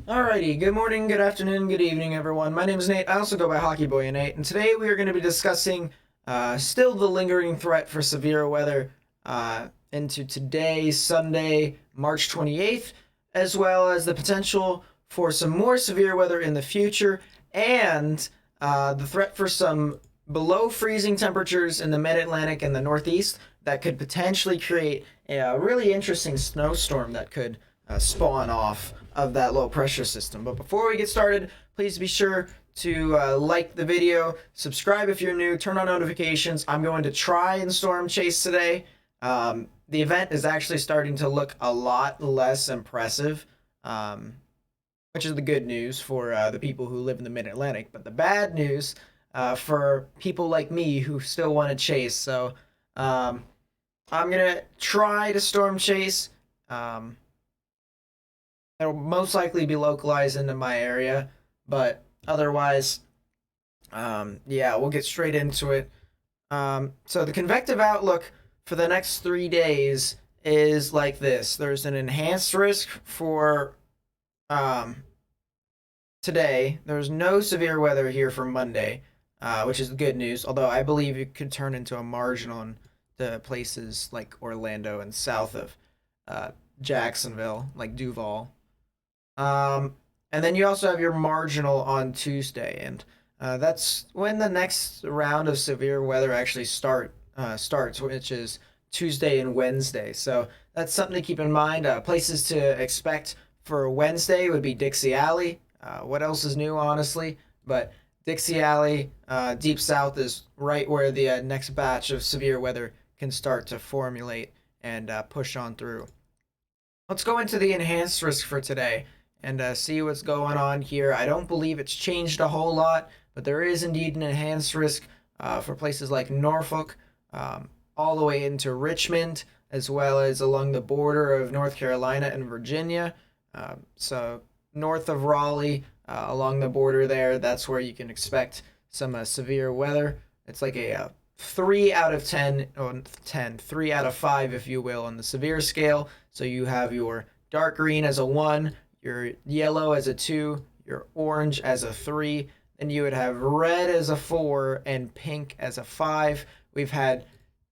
Alrighty, good morning, good afternoon, good evening, everyone. My name is Nate. I also go by Hockey Boy Nate, and today we are going to be discussing still the lingering threat for severe weather into today, Sunday, March 28th, as well as the potential for some more severe weather in the future, and the threat for some below freezing temperatures in the mid-Atlantic and the Northeast that could potentially create a really interesting snowstorm that could spawn off of that low pressure system. But before we get started, please be sure to like the video, subscribe if you're new, turn on notifications. I'm going to try and storm chase today. The event is actually starting to look a lot less impressive, which is the good news for the people who live in the mid-Atlantic, but the bad news for people like me who still want to chase. So I'm going to try to storm chase. It'll most likely be localized into my area, but otherwise, yeah, we'll get straight into it. So the convective outlook for the next 3 days is like this. There's an enhanced risk for today. There's no severe weather here for Monday, which is good news, although I believe it could turn into a marginal in the places like Orlando and south of Jacksonville, like Duval. And then you also have your marginal on Tuesday, and that's when the next round of severe weather actually starts, which is Tuesday and Wednesday. So that's something to keep in mind. Places to expect for Wednesday would be Dixie Alley. What else is new, honestly? But Dixie Alley, deep south, is right where the next batch of severe weather can start to formulate and push on through. Let's go into the enhanced risk for today and see what's going on here. I don't believe it's changed a whole lot, but there is indeed an enhanced risk for places like Norfolk, all the way into Richmond, as well as along the border of North Carolina and Virginia. So north of Raleigh, along the border there, that's where you can expect some severe weather. It's like a 3 out of 10, or 3 out of 5, if you will, on the severe scale. So you have your dark green as a 1, your yellow as a 2, your orange as a 3, then you would have red as a 4, and pink as a 5. We've had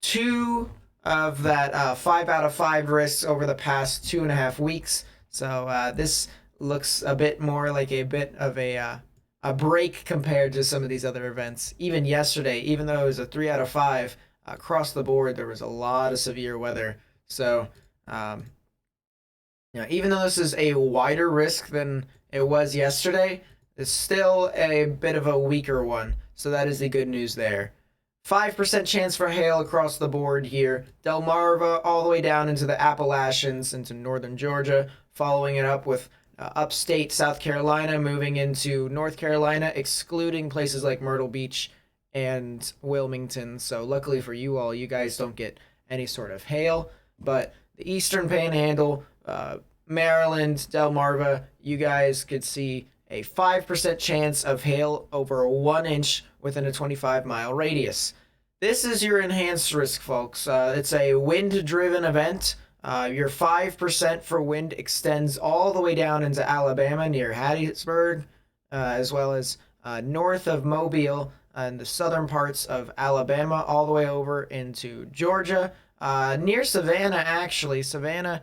2 of that 5 out of 5 risks over the past 2.5 weeks. So this looks a bit more like a bit of a break compared to some of these other events. Even yesterday, even though it was a 3 out of 5, across the board, there was a lot of severe weather. So even though this is a wider risk than it was yesterday, it's still a bit of a weaker one. So that is the good news there. 5% chance for hail across the board here. Delmarva all the way down into the Appalachians, into northern Georgia, following it up with upstate South Carolina, moving into North Carolina, excluding places like Myrtle Beach and Wilmington. So luckily for you all, you guys don't get any sort of hail. But the Eastern Panhandle, Maryland, Delmarva, you guys could see a 5% chance of hail over 1 inch within a 25-mile radius. This is your enhanced risk, folks. It's a wind-driven event. Your 5% for wind extends all the way down into Alabama near Hattiesburg, as well as north of Mobile and the southern parts of Alabama, all the way over into Georgia, near Savannah, actually. Savannah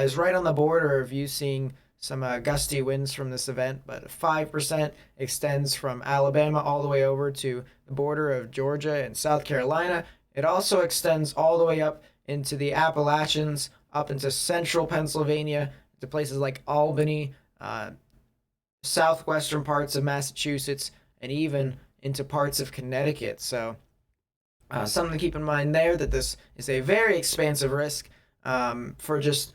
is right on the border of you seeing some gusty winds from this event, but 5% extends from Alabama all the way over to the border of Georgia and South Carolina. It also extends all the way up into the Appalachians, up into central Pennsylvania, to places like Albany, southwestern parts of Massachusetts, and even into parts of Connecticut. So something to keep in mind there, that this is a very expansive risk for just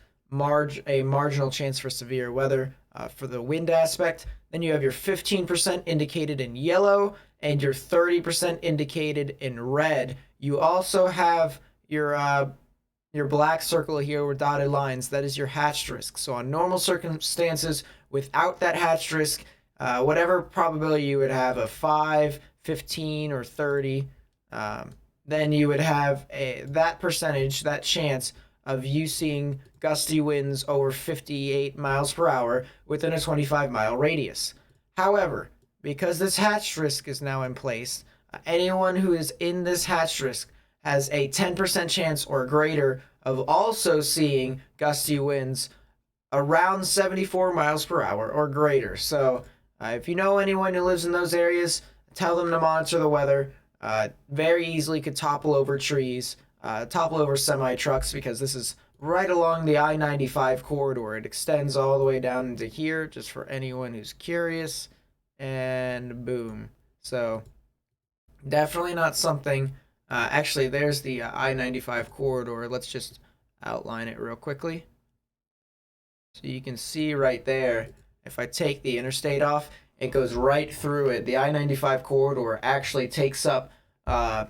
a marginal chance for severe weather for the wind aspect. Then you have your 15% indicated in yellow and your 30% indicated in red. You also have your black circle here with dotted lines. That is your hatched risk. So on normal circumstances, without that hatched risk, whatever probability you would have of 5, 15, or 30, then you would have that percentage, that chance of you seeing gusty winds over 58 miles per hour within a 25-mile radius. However, because this hatch risk is now in place, anyone who is in this hatch risk has a 10% chance or greater of also seeing gusty winds around 74 miles per hour or greater. So if you know anyone who lives in those areas, tell them to monitor the weather. Very easily could topple over trees, topple over semi-trucks, because this is right along the I-95 corridor. It extends all the way down into here, just for anyone who's curious. And boom. So definitely not something. Actually, there's the I-95 corridor. Let's just outline it real quickly. So you can see right there, if I take the interstate off, it goes right through it. The I-95 corridor actually takes up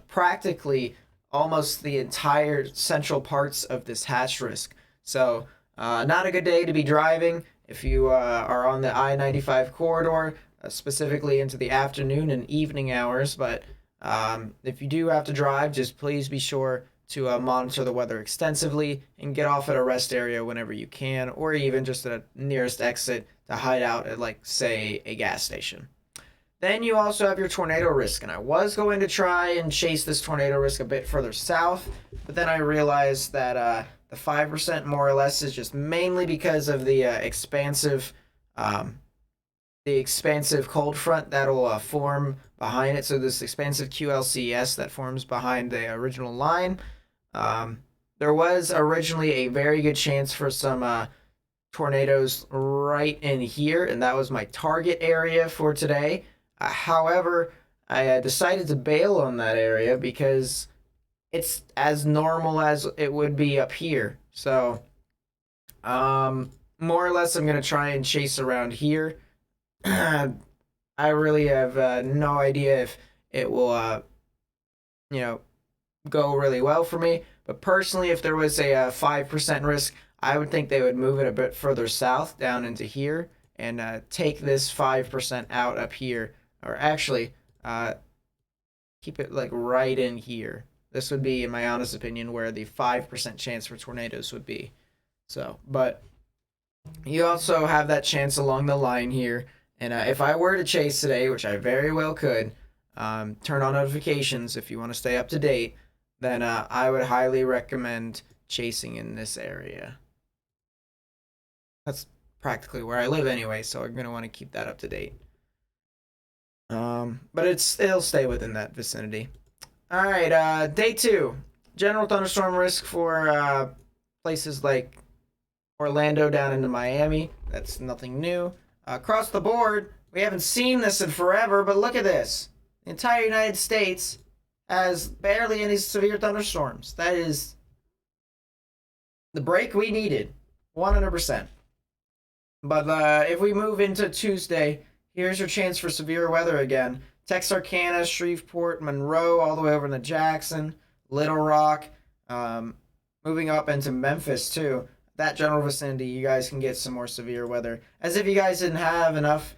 practically almost the entire central parts of this hatch risk. So not a good day to be driving if you are on the I-95 corridor, specifically into the afternoon and evening hours. But if you do have to drive, just please be sure to monitor the weather extensively and get off at a rest area whenever you can, or even just at a nearest exit to hide out at, like, say, a gas station. Then you also have your tornado risk, and I was going to try and chase this tornado risk a bit further south, but then I realized that the 5% more or less is just mainly because of the expansive cold front that'll form behind it. So this expansive QLCS that forms behind the original line. There was originally a very good chance for some tornadoes right in here, and that was my target area for today. However, I decided to bail on that area because it's as normal as it would be up here. So, more or less, I'm going to try and chase around here. I really have no idea if it will, go really well for me. But personally, if there was a 5% risk, I would think they would move it a bit further south down into here and take this 5% out up here. Or actually, keep it like right in here. This would be, in my honest opinion, where the 5% chance for tornadoes would be. So, but you also have that chance along the line here. And if I were to chase today, which I very well could, turn on notifications if you want to stay up to date, then I would highly recommend chasing in this area. That's practically where I live anyway, so I'm going to want to keep that up to date. But it'll stay within that vicinity. All right, day 2. General thunderstorm risk for places like Orlando down into Miami. That's nothing new. Across the board, we haven't seen this in forever, but look at this. The entire United States has barely any severe thunderstorms. That is the break we needed, 100%. But if we move into Tuesday, here's your chance for severe weather again. Texarkana, Shreveport, Monroe, all the way over to Jackson, Little Rock, moving up into Memphis too. That general vicinity, you guys can get some more severe weather. As if you guys didn't have enough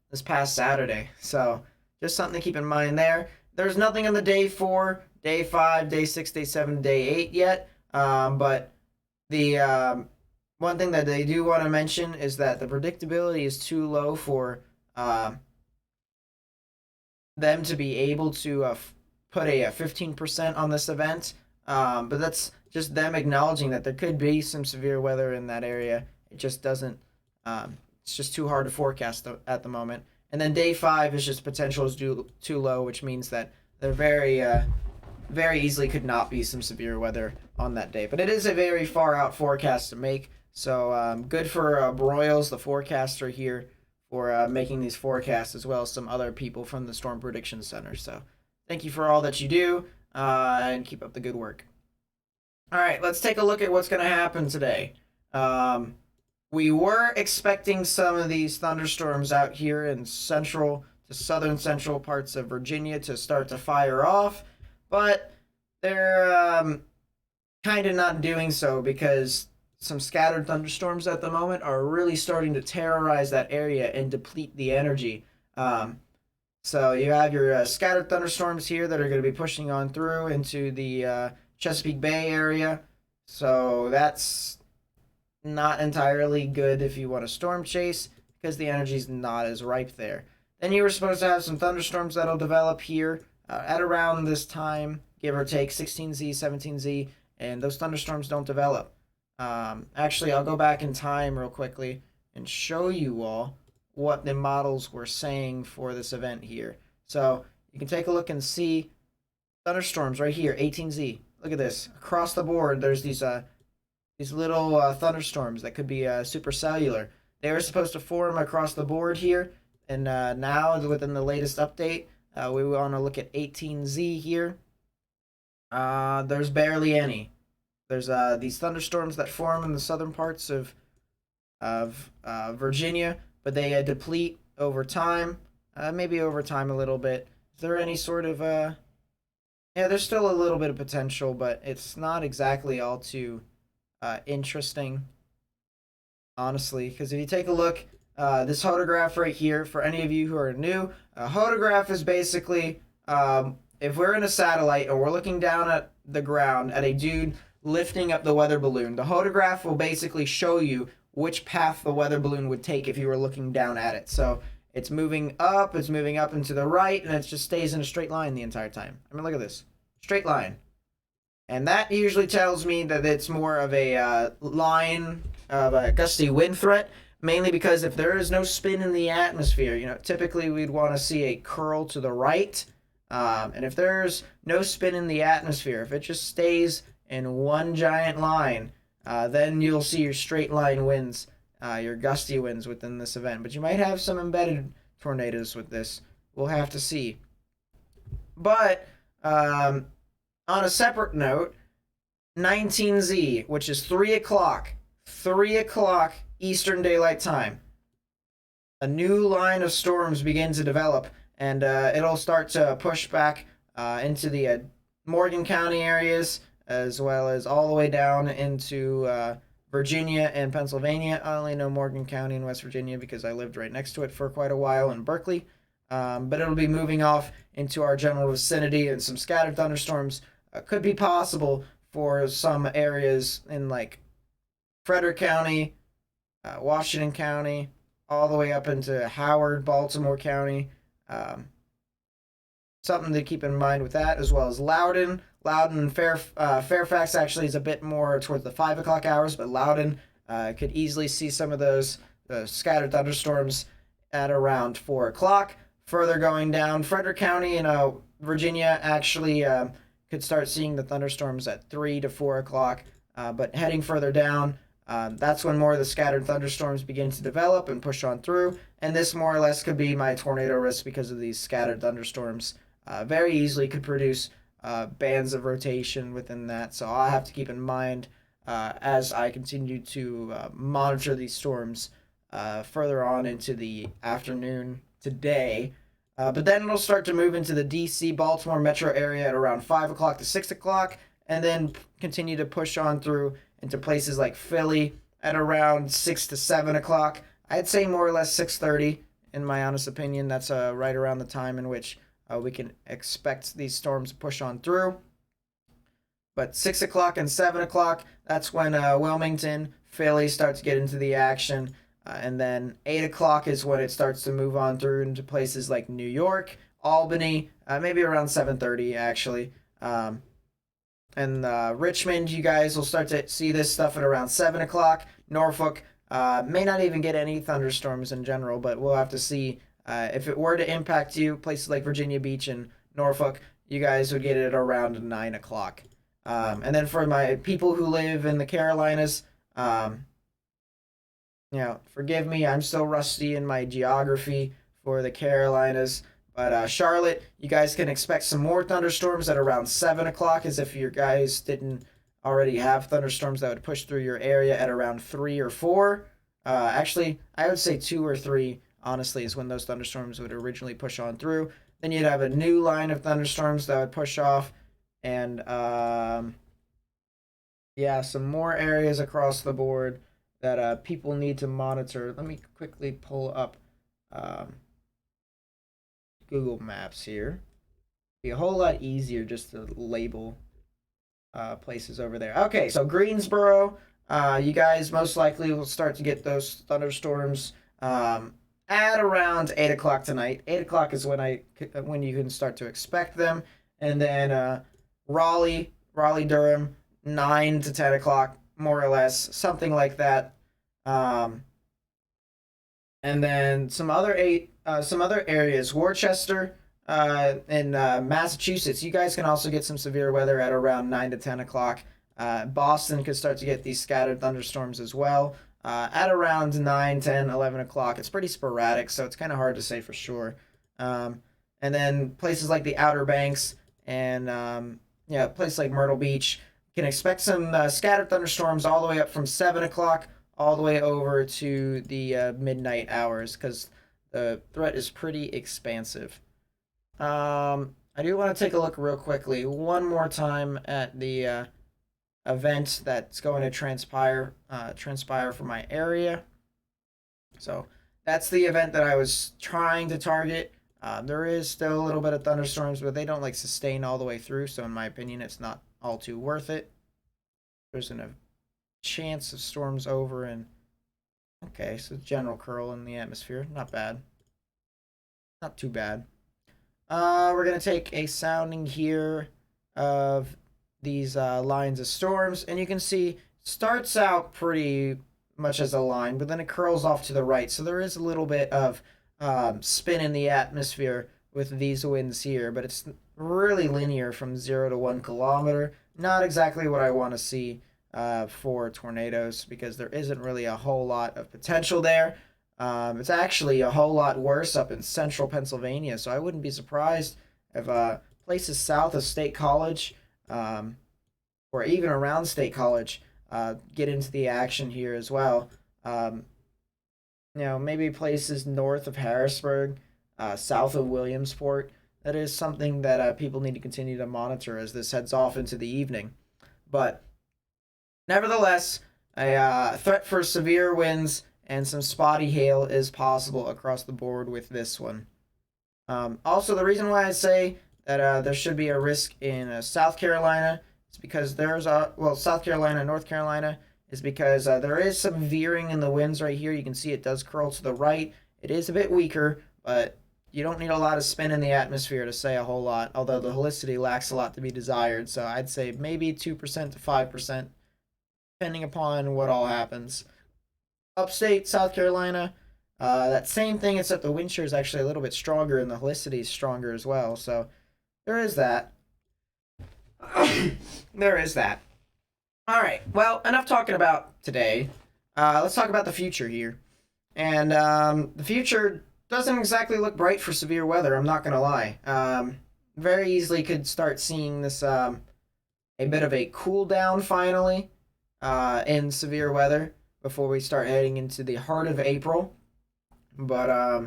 this past Saturday. So just something to keep in mind there. There's nothing on the day 4, day 5, day 6, day 7, day 8 yet. But the one thing that they do want to mention is that the predictability is too low for them to be able to put a 15% on this event. But that's just them acknowledging that there could be some severe weather in that area. It just doesn't, it's just too hard to forecast at the moment. And then day 5 is just potential is too low, which means that there very easily could not be some severe weather on that day. But it is a very far out forecast to make. So good for Broyles, the forecaster here, for making these forecasts, as well as some other people from the Storm Prediction Center. So thank you for all that you do, and keep up the good work. All right, let's take a look at what's going to happen today. We were expecting some of these thunderstorms out here in central to southern central parts of Virginia to start to fire off, but they're kind of not doing so because some scattered thunderstorms at the moment are really starting to terrorize that area and deplete the energy. So you have your scattered thunderstorms here that are going to be pushing on through into the Chesapeake Bay area. So that's not entirely good if you want to storm chase because the energy's not as ripe there. Then you were supposed to have some thunderstorms that'll develop here at around this time, give or take 16Z, 17Z, and those thunderstorms don't develop. Actually, I'll go back in time real quickly and show you all what the models were saying for this event here. So you can take a look and see thunderstorms right here, 18Z. Look at this. Across the board, there's these little thunderstorms that could be supercellular. They were supposed to form across the board here, and now within the latest update, we want to look at 18Z here. There's barely any. There's these thunderstorms that form in the southern parts of Virginia, but they deplete over time. Maybe over time a little bit. Is there any sort of yeah, there's still a little bit of potential, but it's not exactly all too interesting, honestly. Because if you take a look, this photograph right here, for any of you who are new, a photograph is basically if we're in a satellite and we're looking down at the ground at a dude lifting up the weather balloon, the photograph will basically show you which path the weather balloon would take if you were looking down at it. So it's moving up and to the right, and it just stays in a straight line the entire time. I mean, look at this. Straight line. And that usually tells me that it's more of a line of a gusty wind threat, mainly because if there is no spin in the atmosphere, you know, typically we'd want to see a curl to the right. And if there's no spin in the atmosphere, if it just stays in one giant line, then you'll see your straight line winds, your gusty winds within this event. But you might have some embedded tornadoes with this. We'll have to see. But on a separate note, 19Z, which is 3 o'clock Eastern Daylight Time, a new line of storms begin to develop, and it'll start to push back into the Morgan County areas, as well as all the way down into Virginia and Pennsylvania. I only know Morgan County in West Virginia because I lived right next to it for quite a while in Berkeley. But it'll be moving off into our general vicinity, and some scattered thunderstorms could be possible for some areas in like Frederick County, Washington County, all the way up into Howard, Baltimore County. Something to keep in mind with that, as well as Loudoun. Loudoun and Fairfax actually is a bit more towards the 5 o'clock hours, but Loudoun could easily see some of those scattered thunderstorms at around 4 o'clock. Further going down, Frederick County in Virginia actually could start seeing the thunderstorms at 3 to 4 o'clock. But heading further down, that's when more of the scattered thunderstorms begin to develop and push on through. And this more or less could be my tornado risk because of these scattered thunderstorms. Very easily could produce bands of rotation within that. So I'll have to keep in mind as I continue to monitor these storms further on into the afternoon today. But then it'll start to move into the DC, Baltimore metro area at around 5 o'clock to 6 o'clock, and then continue to push on through into places like Philly at around 6 to 7 o'clock. I'd say more or less 6:30, in my honest opinion. That's right around the time in which we can expect these storms to push on through. But 6 o'clock and 7 o'clock, that's when Wilmington, Philly start to get into the action. And then 8 o'clock is when it starts to move on through into places like New York, Albany, maybe around 7:30 actually. And Richmond, you guys will start to see this stuff at around 7 o'clock. Norfolk may not even get any thunderstorms in general, but we'll have to see. If it were to impact you, places like Virginia Beach and Norfolk, you guys would get it around 9 o'clock. And then for my people who live in the Carolinas, forgive me, I'm still rusty in my geography for the Carolinas. But Charlotte, you guys can expect some more thunderstorms at around 7 o'clock, as if you guys didn't already have thunderstorms that would push through your area at around 3 or 4. Actually, I would say 2 or 3, honestly, is when those thunderstorms would originally push on through. Then you'd have a new line of thunderstorms that would push off, and some more areas across the board that people need to monitor. Let me quickly pull up Google Maps here. Be a whole lot easier just to label places over there. Okay, so Greensboro, you guys most likely will start to get those thunderstorms at around 8 o'clock tonight. 8 o'clock is when you can start to expect them, and then Raleigh, Durham, 9 to 10 o'clock, more or less, something like that. Um, and then some other areas, Worcester, in Massachusetts. You guys can also get some severe weather at around 9 to 10 o'clock. Boston could start to get these scattered thunderstorms as well at around 9, 10, 11 o'clock. It's pretty sporadic, so it's kind of hard to say for sure. And then places like the Outer Banks and yeah, places like Myrtle Beach can expect some scattered thunderstorms all the way up from 7 o'clock all the way over to the midnight hours because the threat is pretty expansive. I do want to take a look real quickly one more time at the event that's going to transpire for my area. So that's the event that I was trying to target. There is still a little bit of thunderstorms, but they don't like sustain all the way through. So in my opinion, it's not all too worth it. There's a chance of storms over and okay, so general curl in the atmosphere, not bad, not too bad. We're gonna take a sounding here of these lines of storms, and you can see starts out pretty much as a line, but then it curls off to the right. So there is a little bit of spin in the atmosphere with these winds here, but it's really linear from 0 to 1 kilometer. Not exactly what I want to see for tornadoes because there isn't really a whole lot of potential there. It's actually a whole lot worse up in central Pennsylvania, so I wouldn't be surprised if places south of State College or even around State College get into the action here as well. Maybe places north of Harrisburg, south of Williamsport. That is something that people need to continue to monitor as this heads off into the evening. But nevertheless, a threat for severe winds and some spotty hail is possible across the board with this one. Also, the reason why I say that there should be a risk in South Carolina is because South Carolina, North Carolina, is because there is some veering in the winds right here. You can see it does curl to the right. It is a bit weaker, but you don't need a lot of spin in the atmosphere to say a whole lot, although the helicity lacks a lot to be desired. So I'd say maybe 2% to 5%, depending upon what all happens. Upstate South Carolina, that same thing, except the wind shear is actually a little bit stronger and the helicity is stronger as well. So there is that. There is that. All right. Well, enough talking about today. Let's talk about the future here. And the future doesn't exactly look bright for severe weather. I'm not gonna lie. Very easily could start seeing this a bit of a cool down finally in severe weather before we start heading into the heart of April. But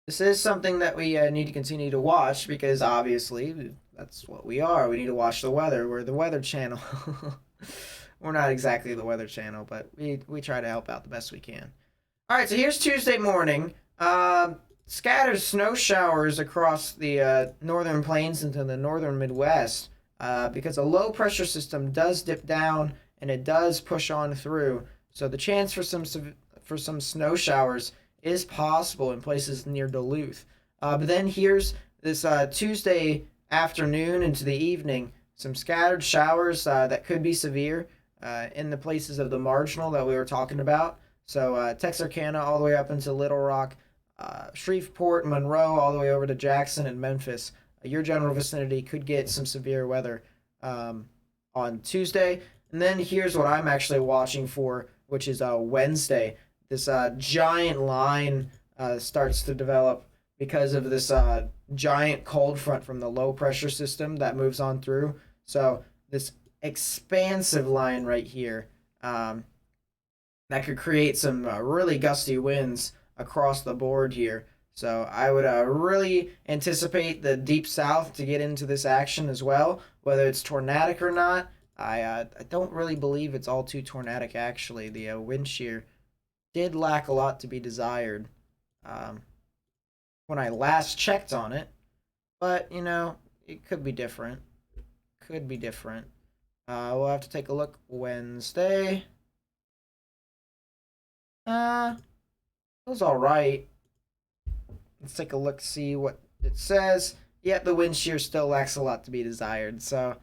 this is something that we need to continue to watch because obviously that's what we are. We need to watch the weather. We're the Weather Channel. We're not exactly the Weather Channel, but we try to help out the best we can. All right, so here's Tuesday morning. Scattered snow showers across the northern plains into the northern Midwest because a low pressure system does dip down and it does push on through. So the chance for some snow showers is possible in places near Duluth. But then here's this Tuesday afternoon into the evening, some scattered showers that could be severe in the places of the marginal that we were talking about. So Texarkana all the way up into Little Rock, Shreveport, Monroe, all the way over to Jackson and Memphis. Your general vicinity could get some severe weather on Tuesday. And then here's what I'm actually watching for, which is Wednesday. This giant line starts to develop because of this giant cold front from the low pressure system that moves on through. So this expansive line right here that could create some really gusty winds across the board here. So I would really anticipate the deep south to get into this action as well, whether it's tornadic or not. I don't really believe it's all too tornadic, actually. The wind shear did lack a lot to be desired when I last checked on it. But, it could be different. Could be different. We'll have to take a look Wednesday. It was all right. Let's take a look, see what it says. Yet the wind shear still lacks a lot to be desired. So,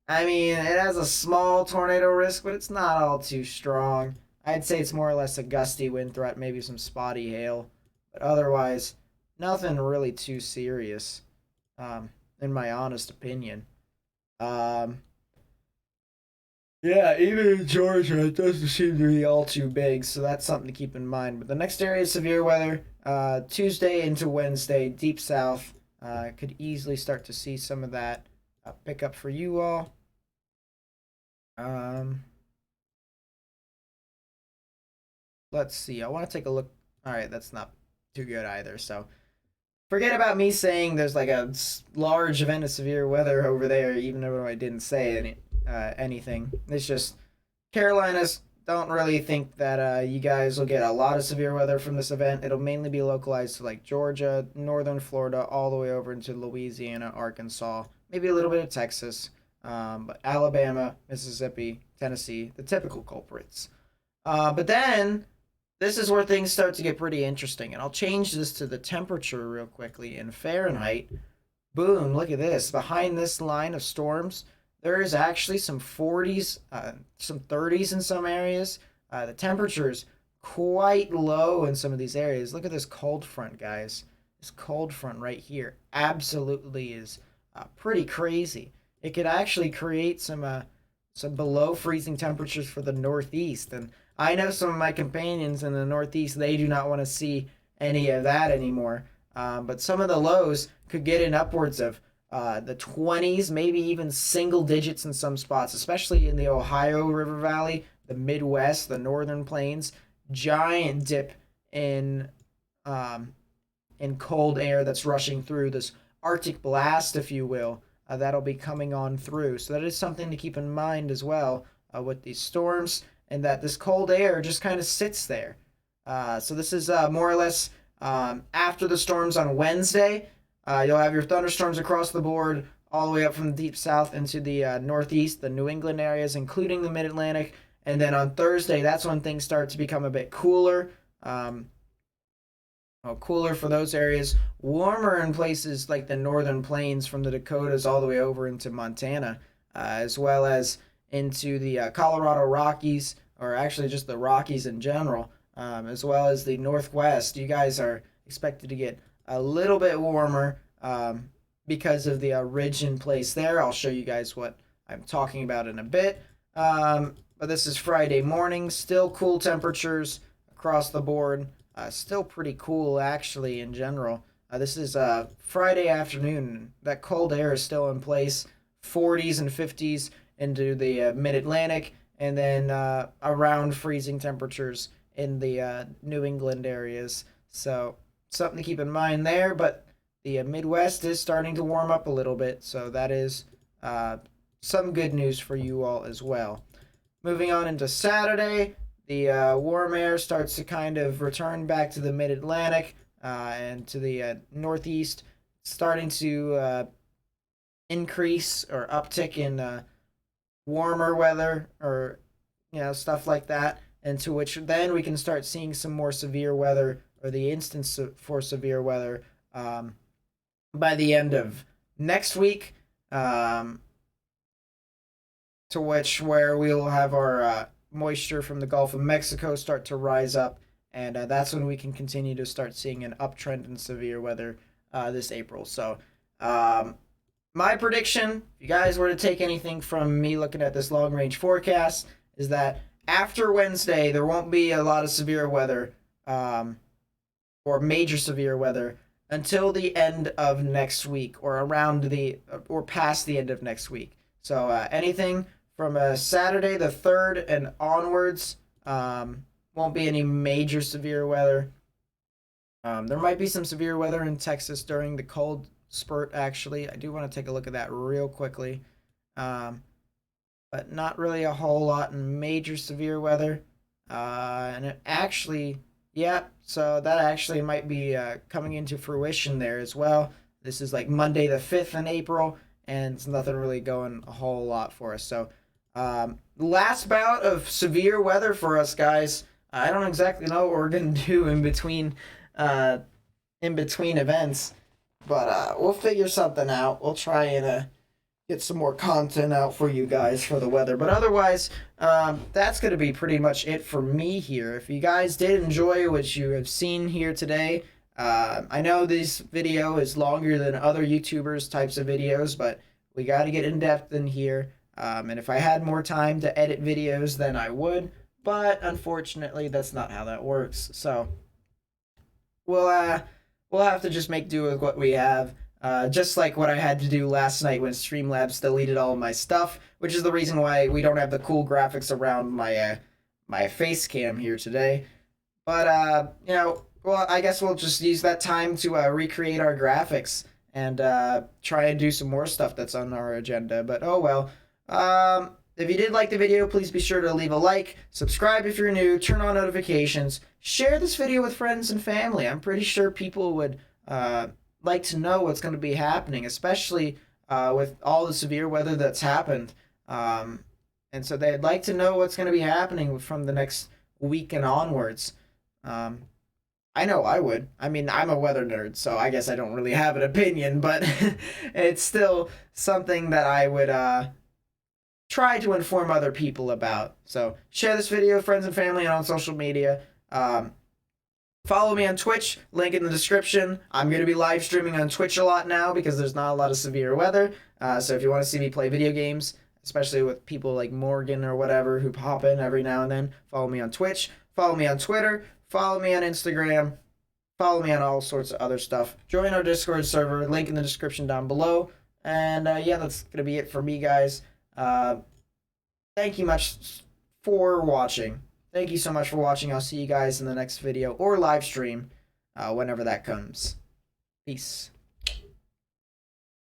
I mean, it has a small tornado risk, but it's not all too strong. I'd say it's more or less a gusty wind threat, maybe some spotty hail. But otherwise, nothing really too serious, in my honest opinion. Um, yeah, even in Georgia, it doesn't seem to be all too big, so that's something to keep in mind. But the next area of severe weather, Tuesday into Wednesday, deep south, could easily start to see some of that pick up for you all. Um, let's see. I want to take a look. All right, that's not too good either. So forget about me saying there's like a large event of severe weather over there, even though I didn't say anything. It's just Carolinas don't really think that you guys will get a lot of severe weather from this event. It'll mainly be localized to like Georgia, northern Florida, all the way over into Louisiana, Arkansas, maybe a little bit of Texas, but Alabama, Mississippi, Tennessee, the typical culprits. But then this is where things start to get pretty interesting, and I'll change this to the temperature real quickly in Fahrenheit. Boom, look at this. Behind this line of storms, there is actually some 40s, some 30s in some areas. The temperature is quite low in some of these areas. Look at this cold front, guys. This cold front right here absolutely is pretty crazy. It could actually create some below freezing temperatures for the Northeast. And I know some of my companions in the Northeast, they do not want to see any of that anymore. But some of the lows could get in upwards of the 20s, maybe even single digits in some spots, especially in the Ohio River Valley, the Midwest, the Northern Plains. Giant dip in cold air that's rushing through this Arctic blast, if you will. That'll be coming on through. So that is something to keep in mind as well with these storms, and that this cold air just kind of sits there. So this is more or less after the storms on Wednesday. You'll have your thunderstorms across the board, all the way up from the deep south into the northeast, the New England areas, including the mid Atlantic. And then on Thursday, that's when things start to become a bit cooler. Cooler for those areas, warmer in places like the northern plains from the Dakotas all the way over into Montana, as well as into the Colorado Rockies, or actually just the Rockies in general, as well as the Northwest. You guys are expected to get a little bit warmer because of the ridge in place there. I'll show you guys what I'm talking about in a bit. But this is Friday morning, still cool temperatures across the board. Still pretty cool, actually, in general. This is Friday afternoon. That cold air is still in place. 40s and 50s into the mid-Atlantic, and then around freezing temperatures in the New England areas. So something to keep in mind there, but the Midwest is starting to warm up a little bit, so that is some good news for you all as well. Moving on into Saturday, the warm air starts to kind of return back to the mid-Atlantic and to the northeast, starting to increase or uptick in warmer weather, or stuff like that, and to which then we can start seeing some more severe weather, or the instance for severe weather by the end of next week, to which where we'll have our moisture from the Gulf of Mexico start to rise up, and that's when we can continue to start seeing an uptrend in severe weather this April. So my prediction, if you guys were to take anything from me looking at this long range forecast, is that after Wednesday there won't be a lot of severe weather or major severe weather until the end of next week, or past the end of next week. So anything from Saturday the 3rd and onwards, won't be any major severe weather. There might be some severe weather in Texas during the cold spurt, actually. I do want to take a look at that real quickly. But not really a whole lot in major severe weather. And it actually, yeah, so that actually might be coming into fruition there as well. This is like Monday the 5th in April, and it's nothing really going a whole lot for us. So Last bout of severe weather for us guys. I don't exactly know what we're gonna do uh, in between events, but we'll figure something out. We'll try and get some more content out for you guys for the weather. But otherwise, that's going to be pretty much it for me here. If you guys did enjoy what you have seen here today, I know this video is longer than other YouTubers' types of videos, but we got to get in depth in here. And if I had more time to edit videos, then I would. But unfortunately, that's not how that works. So we'll have to just make do with what we have. Just like what I had to do last night when Streamlabs deleted all of my stuff, which is the reason why we don't have the cool graphics around my face cam here today. But well, I guess we'll just use that time to recreate our graphics and try and do some more stuff that's on our agenda. But oh well. If you did like the video, please be sure to leave a like, subscribe if you're new, turn on notifications, share this video with friends and family. I'm pretty sure people would like to know what's going to be happening, especially with all the severe weather that's happened. And so they'd like to know what's going to be happening from the next week and onwards. I know I would. I mean, I'm a weather nerd, so I guess I don't really have an opinion, but it's still something that I would try to inform other people about. So share this video with friends and family and on social media. Follow me on Twitch, link in the description. I'm going to be live streaming on Twitch a lot now because there's not a lot of severe weather. So if you want to see me play video games, especially with people like Morgan or whatever who pop in every now and then, follow me on Twitch, follow me on Twitter, follow me on Instagram, follow me on all sorts of other stuff. Join our Discord server, link in the description down below. And yeah, that's going to be it for me, guys. Thank you much for watching. Thank you so much for watching. I'll see you guys in the next video or live stream whenever that comes. Peace.